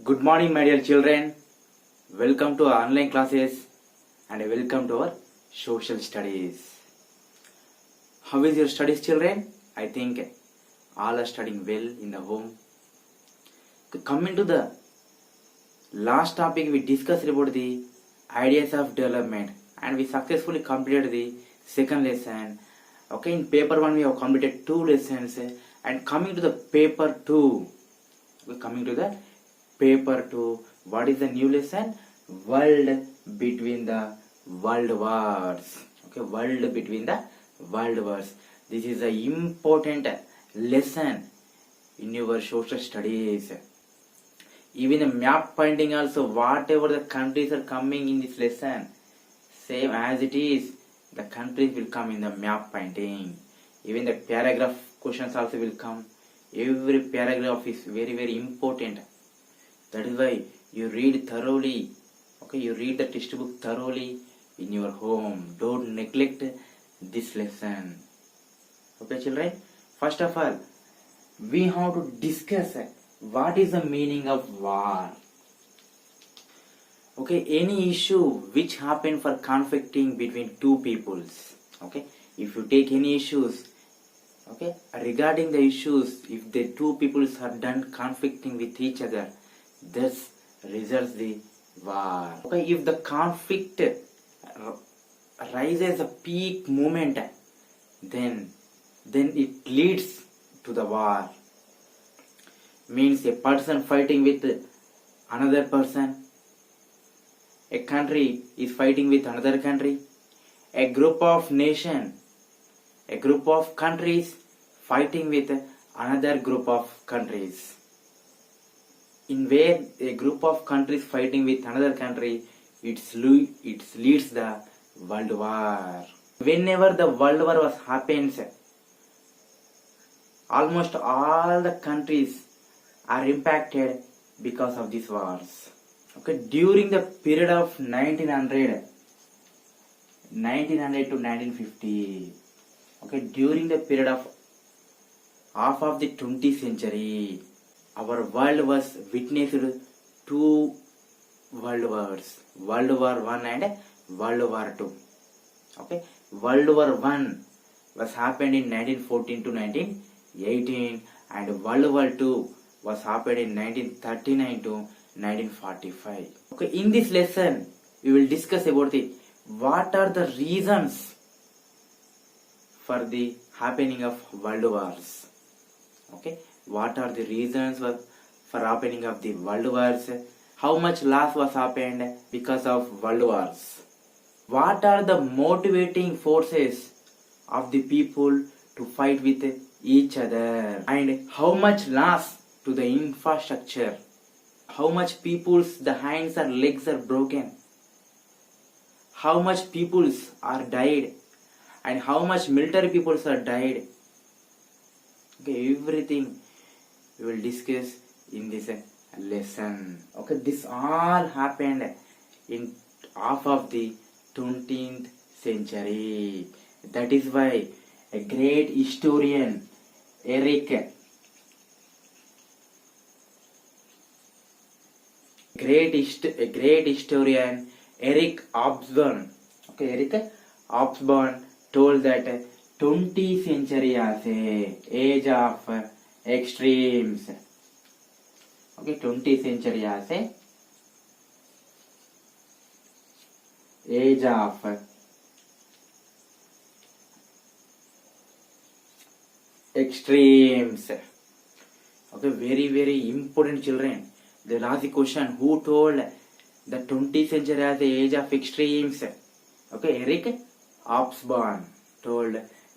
Good morning, my dear children. Welcome to our online classes and welcome to our social studies. How is your studies, children? I think all are studying well in the home. Coming to the last topic, we discussed about the ideas of development and we successfully completed the second lesson. Okay, in paper 1 we have completed 2 lessons and coming to the paper 2. What is the new lesson? World between the world wars. Okay, world between the world wars. This is an important lesson in your social studies. Even the map pointing also, whatever the countries are coming in this lesson, same as it is, the countries will come in the map pointing. Even the paragraph questions also will come. Every paragraph is very, very important. That is why you read thoroughly. Okay, you read the textbook thoroughly in your home. Don't neglect this lesson. Okay, children. First of all, we have to discuss what is the meaning of war. Okay, any issue which happen for conflicting between two peoples. Okay, if you take any issues, okay, regarding the issues, if the two peoples are done conflicting with each other, this results the war. Okay, if the conflict rises a peak moment, then it leads to the war. Means a person fighting with another person, a country is fighting with another country, a group of countries fighting with another group of countries. In where a group of countries fighting with another country, it leads the world war. Whenever the world war happens, almost all the countries are impacted because of these wars. Okay, during the period of 1900 to 1950, okay, during the period of half of the 20th century, our world was witnessed 2 world wars, World War I and World War II. Okay, World War I was happened in 1914 to 1918 and World War II was happened in 1939 to 1945. Okay, in this lesson we will discuss about what are the reasons for the happening of world wars. Okay, what are the reasons for happening of the world wars? How much loss was happened because of world wars? What are the motivating forces of the people to fight with each other? And how much loss to the infrastructure? How much people's the hands or legs are broken? How much peoples are died? And how much military peoples are died? Okay, everything we will discuss in this lesson. Okay, this all happened in half of the 20th century. That is why a great historian Eric Hobsbawm, okay, Eric Hobsbawm told that 20th century as a age of extremes. Okay, 20th century as a age of extremes. Okay, very, very important, children. They'll ask the question, who told the 20th century as the age of extremes? Okay, Eric Hobsbawm told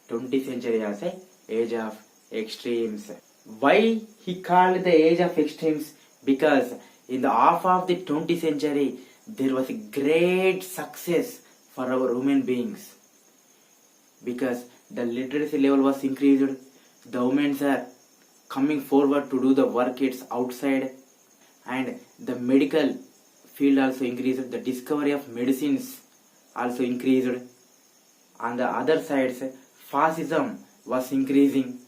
20th century as the age of extremes. Why he called the age of extremes? Because in the half of the 20th century, there was a great success for our human beings. Because the literacy level was increased, the women are coming forward to do the work it's outside, and the medical field also increased, the discovery of medicines also increased. On the other sides, fascism was increasing.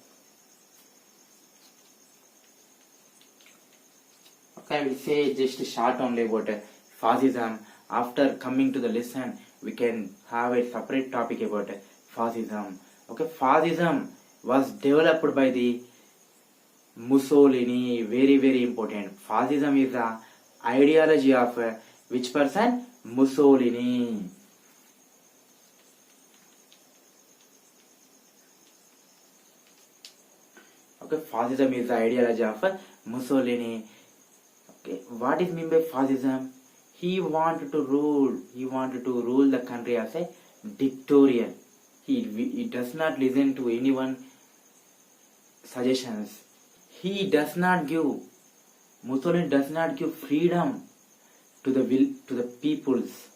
Okay, I will say just short only about fascism. After coming to the lesson, we can have a separate topic about fascism. Okay, fascism was developed by the Mussolini. Very very important. Fascism is the ideology of which person? Mussolini. Okay, fascism is the ideology of Mussolini. Okay, what is mean by fascism? He wanted to rule. He wanted to rule the country as a dictatorial. He does not listen to anyone suggestions. He does not give. Mussolini does not give freedom to the will to the peoples.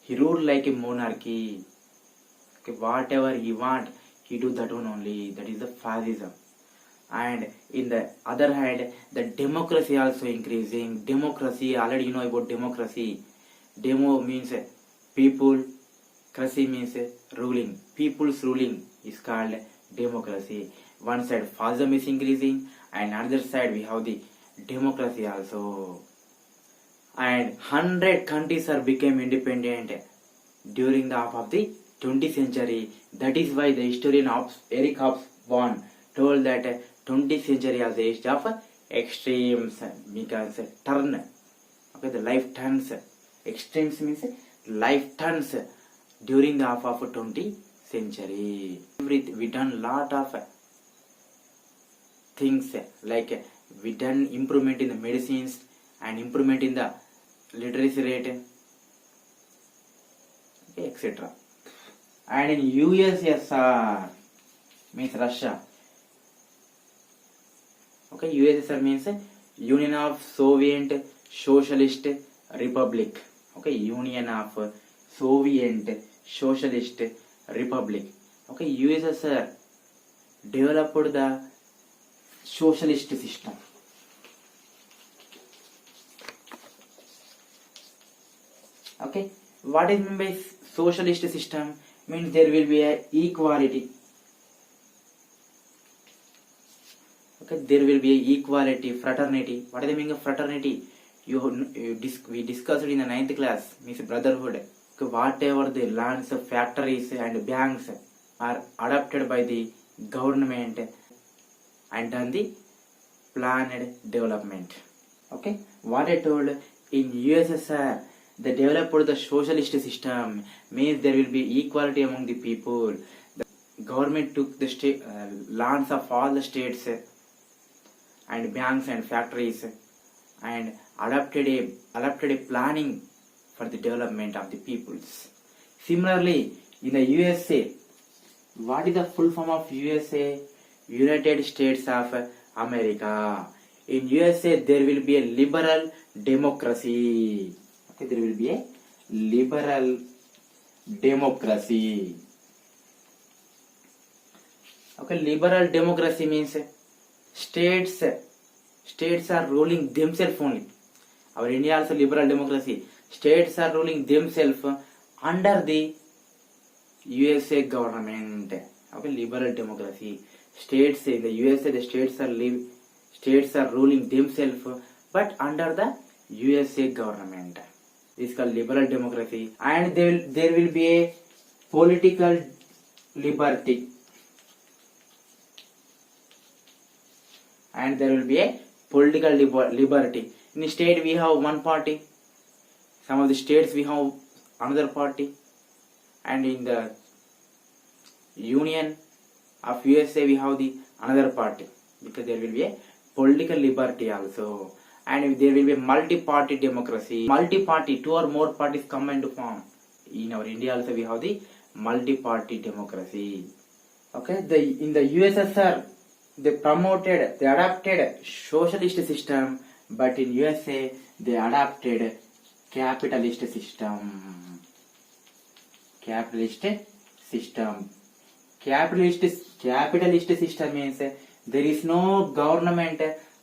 He ruled like a monarchy. Okay, whatever he want, he do that one only. That is the fascism. And in the other hand, the democracy also increasing. Democracy, already you know about democracy. Demo means people, cracy means ruling. People's ruling is called democracy. One side fascism is increasing, and another side we have the democracy also. And 100 countries are became independent during the half of the 20th century. That is why the historian Eric Hobsbawm told that 20th century was the age of extremes, because turn. Okay, the life turns. Extremes means life turns during the half of 20th century. We done lot of things, like we done improvement in the medicines and improvement in the literacy rate, okay, etc. And in USSR means Russia. Okay, USSR means Union of Soviet Socialist Republic. Okay, Union of Soviet Socialist Republic. Okay, USSR developed the socialist system. Okay, what is meant by socialist system? Means there will be a equality. Okay, there will be a equality, fraternity. What is the meaning of fraternity? We discussed it in the 9th class. Means brotherhood. Okay, whatever the lands, factories, and banks are adopted by the government and done the planned development. Okay, what I told, in USSR they developed the socialist system, means there will be equality among the people. The government took the lands of all the states and banks and factories and adopted a planning for the development of the peoples. Similarly, in the USA, what is the full form of USA? United States of America. In USA, there will be a liberal democracy. Okay, there will be a liberal democracy. Okay, liberal democracy means states are ruling themselves only. Our India also liberal democracy. States are ruling themselves under the USA government. Okay, liberal democracy. States in the USA, the states are ruling themselves, but under the USA government. This is called liberal democracy. And there will be a political liberty. And there will be a political liberty. In the state we have one party. Some of the states we have another party. And in the Union of USA we have the another party, because there will be a political liberty also. And there will be a multi-party democracy. Multi-party, 2 or more parties combined to form. In our India also we have the multi-party democracy. Okay, in the USSR they adopted socialist system, but in USA they adopted capitalist system. Capitalist system means there is no government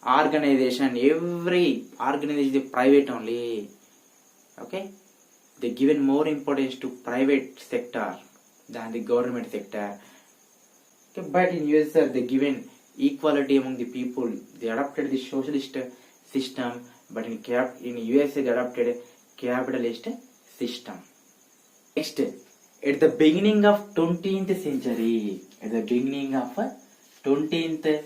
organization. Every organization is private only. Okay, they given more importance to private sector than the government sector. Okay, but in USA they given equality among the people. They adopted the socialist system, but in USA they adopted a capitalist system. Next, at the beginning of 20th century, at the beginning of 20th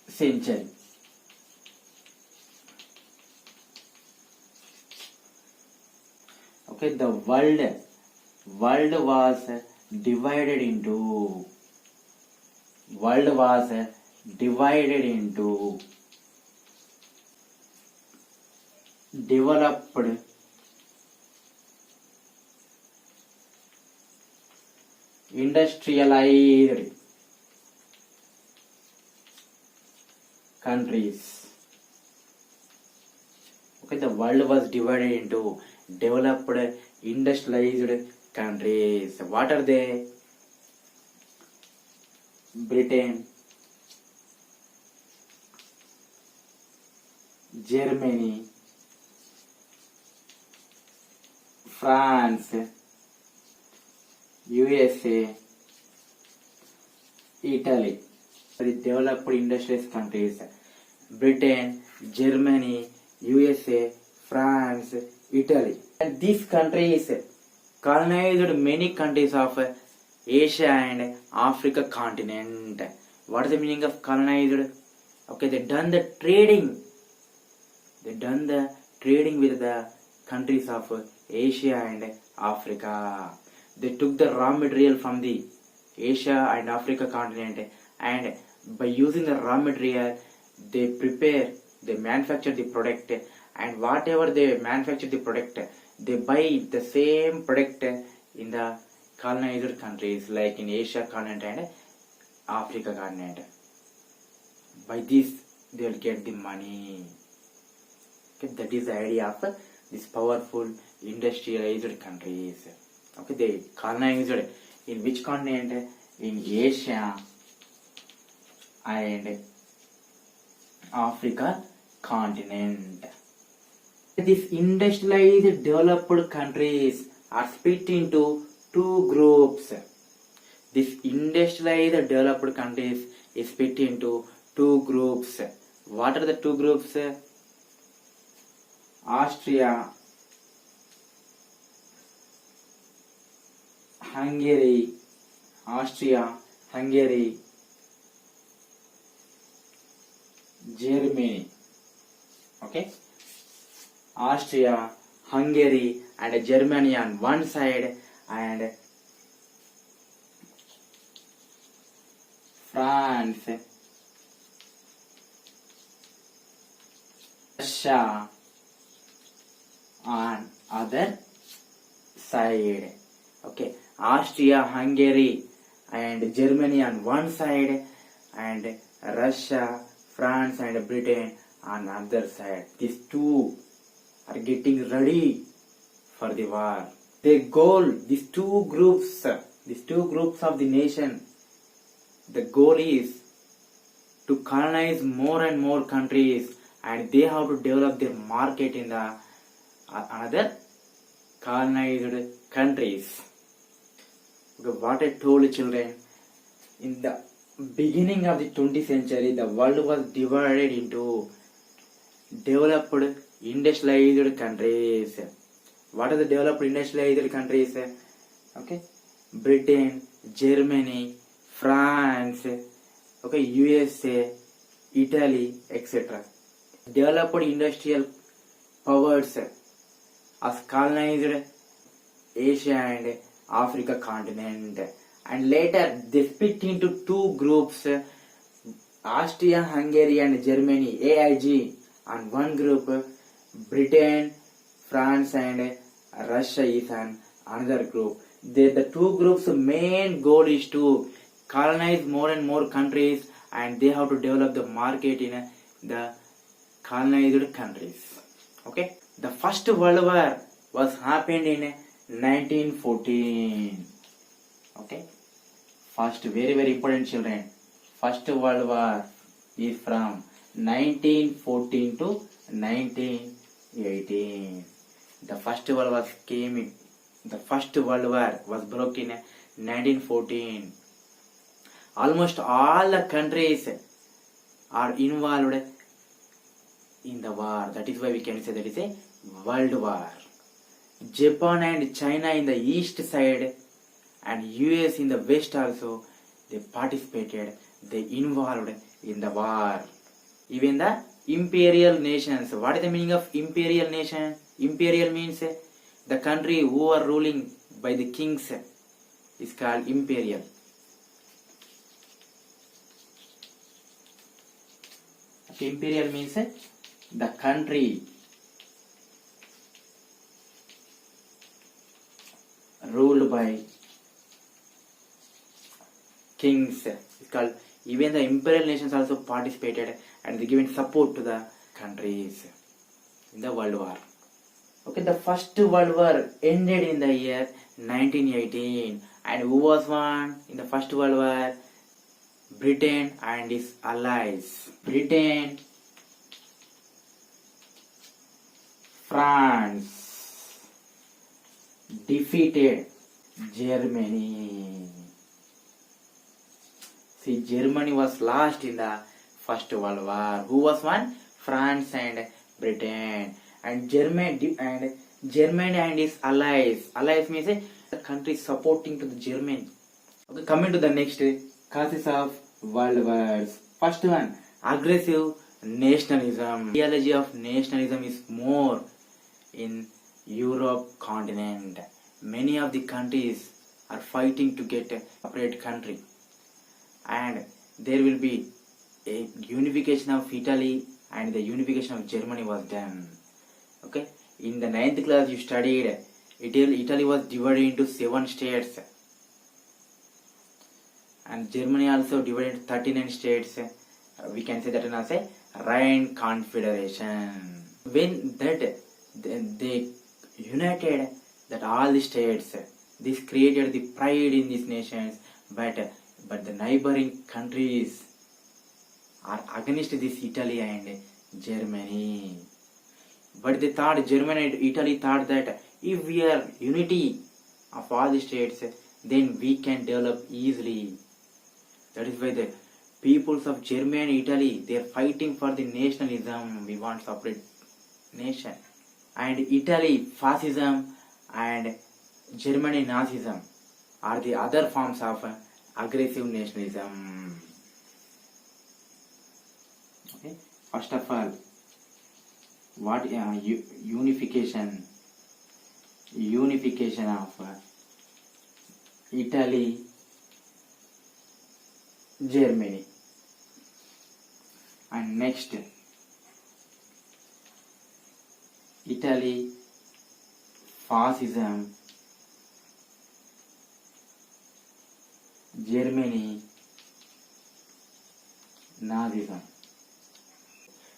century, okay, the world was divided into developed, industrialized countries. Okay, the world was divided into developed, industrialized countries. What are they? Britain, Germany, France, USA, Italy. The developed industrialized countries: Britain, Germany, USA, France, Italy. And these countries colonized many countries of Asia and Africa continent. What is the meaning of colonized? Okay, they done the trading. They done the trading with the countries of Asia and Africa. They took the raw material from the Asia and Africa continent, and by using the raw material, they manufacture the product, and whatever they manufacture the product, they buy the same product in the colonized countries like in Asia continent and Africa continent. By this, they will get the money. Okay, that is the idea of these powerful industrialized countries. Okay, they colonized in which continent? In Asia and Africa continent. These industrialized developed countries are split into two groups. This industrialized developed countries is split into two groups. What are the two groups? Austria, Hungary, Germany. Okay, Austria, Hungary, and Germany on one side, and France, Russia on other side. Okay, Austria, Hungary, and Germany on one side, and Russia, France, and Britain on other side. These two are getting ready for the war. Their goal, these two groups of the nation, the goal is to colonize more and more countries, and they have to develop their market in the another colonized countries. Okay, what I told children, in the beginning of the 20th century, the world was divided into developed industrialized countries. What are the developed industrialized countries? Okay, Britain, Germany, France, okay, USA, Italy, etc. Developed industrial powers as colonized Asia and Africa continent, and later they split into two groups: Austria, Hungary, and Germany, AIG on one group, Britain, France, and Russia is on another group. The two groups' main goal is to colonize more and more countries, and they have to develop the market in the colonized countries. Okay, the first World War was happened in 1914. Okay, first, very very important children, first World War is from 1914 to 1918. The first World War was broke in 1914. Almost all the countries are involved in the war. That is why we can say that is a world war. Japan and China in the east side and US in the west also, they participated, they involved in the war. Even the imperial nations. What is the meaning of imperial nation? Imperial means the country who are ruling by the kings is called imperial. Okay, imperial means the country ruled by kings. It's called, even the imperial nations also participated and they given support to the countries in the world war. Okay, the first world war ended in the year 1918, and who was won in the first world war? Britain and its allies. Britain, France defeated Germany. See, Germany was lost in the first world war. Who was won? France and Britain. And Germany and its allies. Allies means the country supporting to the Germany. Okay, coming to the next causes of world wars. First one, aggressive nationalism. Ideology of nationalism is more in Europe continent. Many of the countries are fighting to get a separate country, and there will be a unification of Italy and the unification of Germany was done. Okay, in the 9th class you studied Italy was divided into 7 states, and Germany also divided into 39 states. We can say that as a Rhine Confederation. When that they united that all the states, this created the pride in these nations, but the neighboring countries are against this Italy and Germany. But they thought, Germany and Italy thought that if we are unity of all the states, then we can develop easily. That is why the peoples of Germany and Italy, they are fighting for the nationalism. We want separate nation. And Italy fascism and Germany Nazism are the other forms of aggressive nationalism. Okay. First of all, what unification of Italy, Germany, and next Italy fascism, Germany Nazism.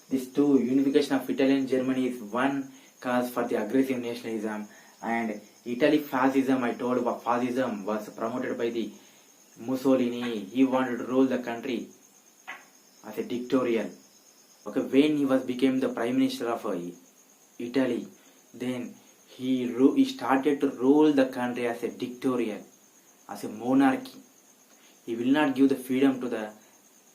These two, unification of Italy and Germany, is one cause for the aggressive nationalism, and Italy fascism, I told you, fascism was promoted by the Mussolini. He wanted to rule the country as a dictatorial. Okay, when he became the prime minister of Italy, then he started to rule the country as a dictatorial, as a monarchy. He will not give the freedom to the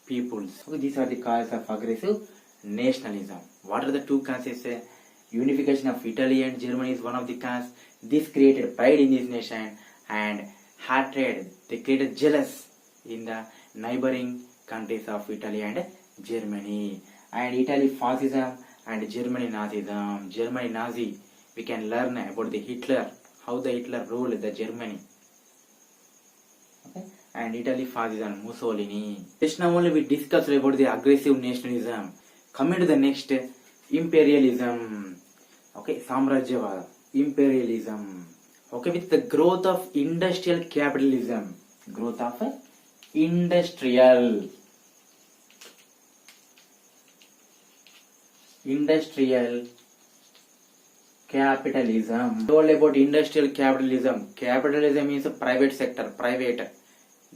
peoples. Okay, these are the causes of aggressive nationalism. What are the two causes? Unification of Italy and Germany is one of the causes. This created pride in this nation and hatred. They created jealous in the neighboring countries of Italy and Germany. And Italy fascism and Germany Nazism. Germany Nazi, we can learn about the Hitler, how the Hitler ruled the Germany. Okay. And Italy fascism, Mussolini. Just now only we discussed about the aggressive nationalism. Coming to the next, imperialism. Okay, Samrajyavada, imperialism. Okay, with the growth of industrial capitalism. Growth of industrial capitalism. Told about industrial capitalism. Capitalism means a private sector, private.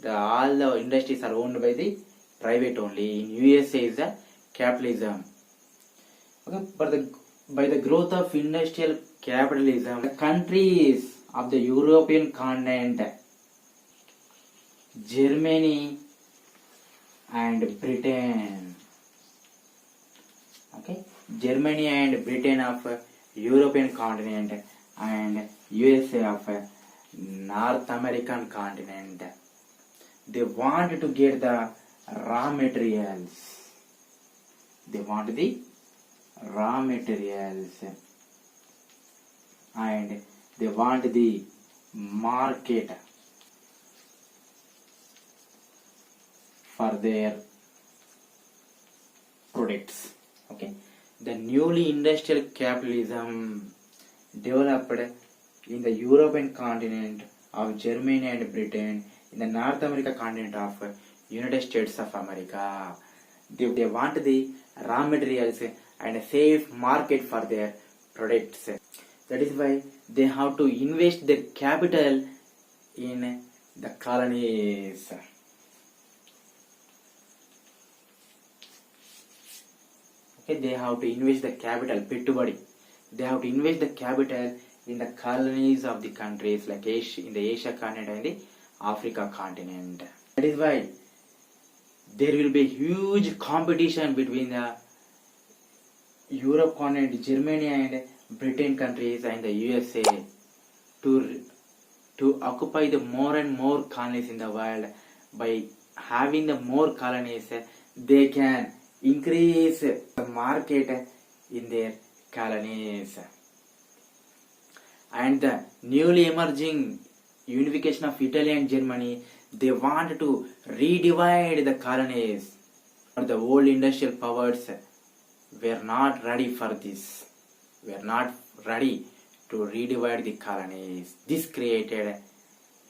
All the industries are owned by the private only. In USA is the capitalism. Okay, but by the growth of industrial capitalism, the countries of the European continent, Germany and Britain, okay, Germany and Britain of European continent and USA of North American continent. They want to get the raw materials. They want the raw materials and they want the market for their products. Okay, the newly industrial capitalism developed in the European continent of Germany and Britain, in the North America continent of United States of America. They want the raw materials and a safe market for their products. That is why they have to invest their capital in the colonies. Okay, they have to invest the capital, pettubadi. They have to invest the capital in the colonies of the countries like Asia, in the Asia continent and the Africa continent. That is why there will be huge competition between the Europe continent, Germany and Britain countries and the USA to occupy the more and more colonies in the world. By having the more colonies, they can increase the market in their colonies. And the newly emerging unification of Italy and Germany, they want to redivide the colonies. But the old industrial powers were not ready for this. Were not ready to redivide the colonies. This created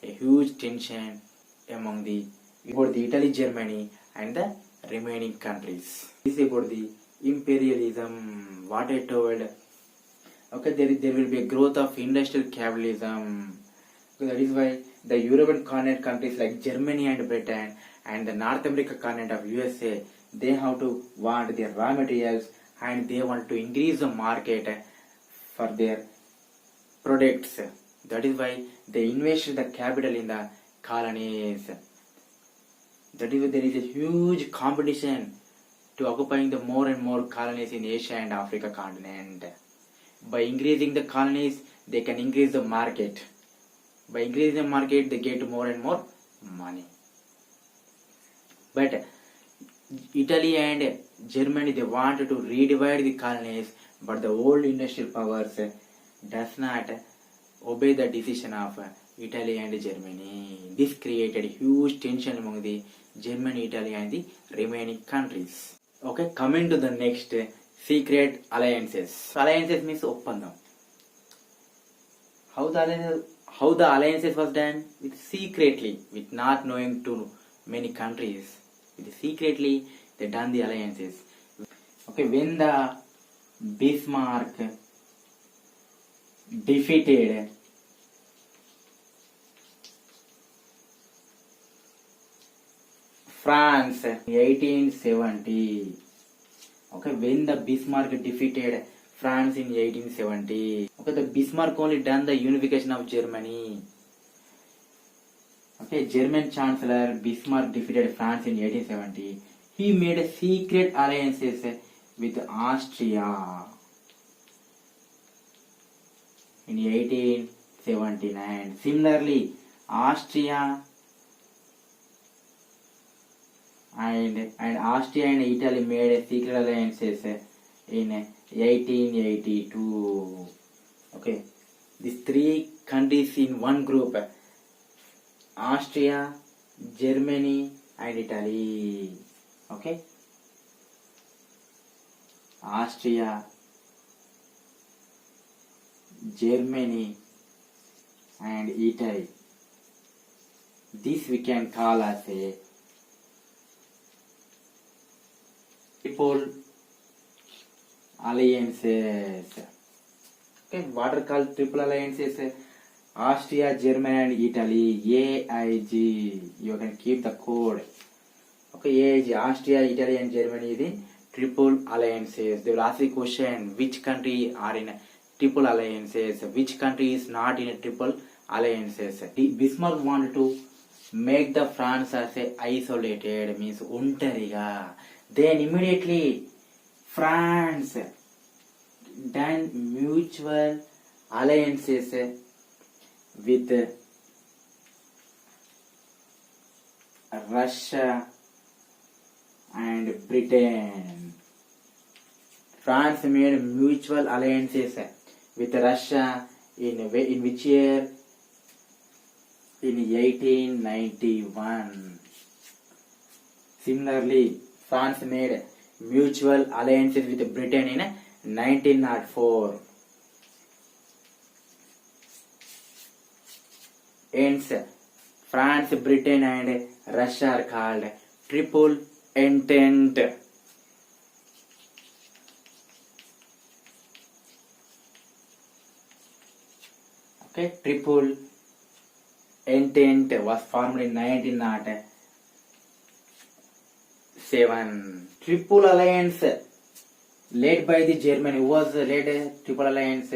a huge tension among the Italy, Germany and the remaining countries. This is about the imperialism, what I told. Okay, there will be a growth of industrial capitalism. So that is why the European continent countries like Germany and Britain and the North America continent of USA, they have to want their raw materials and they want to increase the market for their products. That is why they invest the capital in the colonies. That is why there is a huge competition to occupying the more and more colonies in Asia and Africa continent. By increasing the colonies, they can increase the market. By increasing the market, they get more and more money. But Italy and Germany, they want to redivide the colonies, but the old industrial powers does not obey the decision of Italy and Germany. This created huge tension among the Germany, Italy and the remaining countries. Okay, coming to the next, secret alliances. Alliances means oppandam. How the alliances was done? With secretly, with not knowing to many countries. With secretly, they done the alliances. Okay, when the Bismarck defeated France in 1870. Okay, when the Bismarck defeated France in 1870. Okay, the Bismarck only done the unification of Germany. Okay, German Chancellor Bismarck defeated France in 1870. He made a secret alliances with Austria in 1879. Similarly, Austria and Austria and Italy made a secret alliances in 1882. Okay, these three countries in one group: Austria, Germany and Italy. Okay, Austria, Germany and Italy. This we can call as a triple alliances. Okay, what are called triple alliances? Austria, Germany and Italy, AIG. You can keep the code. Okay, AIG, Austria, Italy and Germany is the triple alliances. They will ask the question, which country are in triple alliances, which country is not in a triple alliances. Bismarck wanted to make the France as a isolated, means untariga. Then immediately France done mutual alliances with Russia and Britain. France made mutual alliances with Russia in which year? In 1891. Similarly, France made mutual alliances with Britain in 1904. Hence, France, Britain and Russia are called Triple Entente. Okay, Triple Entente was formed in 1907. Triple Alliance led by the Germany. Who was led Triple Alliance?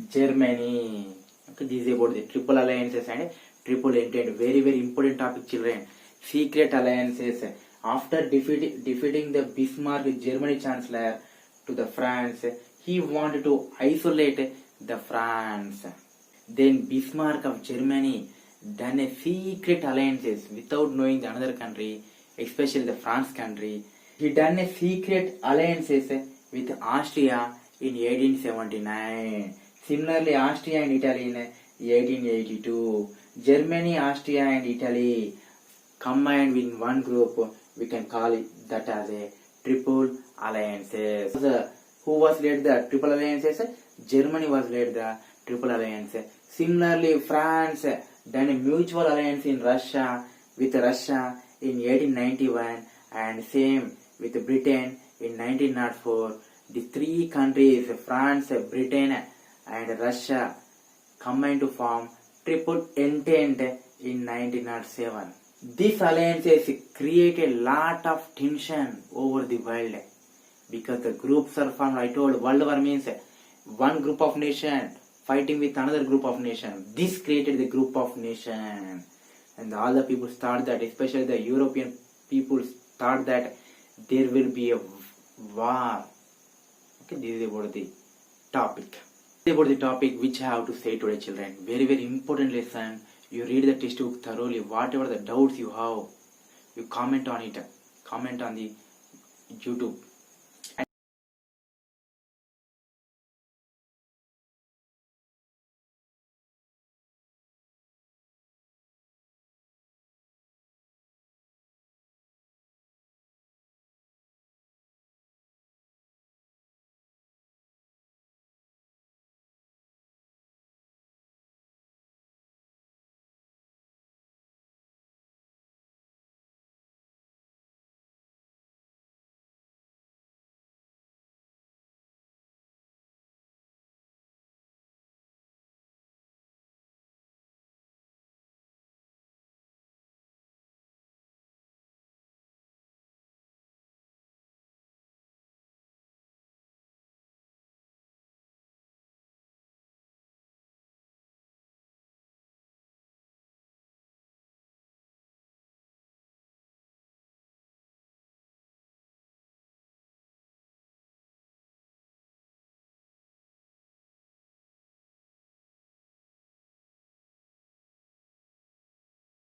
Germany. Okay, this is about the Triple Alliances and Triple Entente. Very, very important topic, children. Secret alliances. After defeating the Bismarck, Germany Chancellor, to the France, he wanted to isolate the France. Then Bismarck of Germany done a secret alliances without knowing the another country, especially the France country. He done a secret alliances with Austria in 1879. Similarly, Austria and Italy in 1882. Germany, Austria and Italy combined in one group. We can call it that as a triple alliances. Who was led the triple alliances? Germany was led the triple alliance. Similarly, France done a mutual alliance in Russia with Russia in 1891 and same with Britain in 1904. The three countries, France, Britain and Russia, combined to form Triple Entente in 1907. These alliances create a lot of tension over the world because the groups are formed. I told World War means one group of nation fighting with another group of nation. This created the group of nation, and all the people thought that, especially the European people thought that there will be a war. Okay, this is about the topic. This is about the topic which I have to say today, children. Very, very important lesson. You read the textbook thoroughly. Whatever the doubts you have, you comment on it. Comment on the YouTube.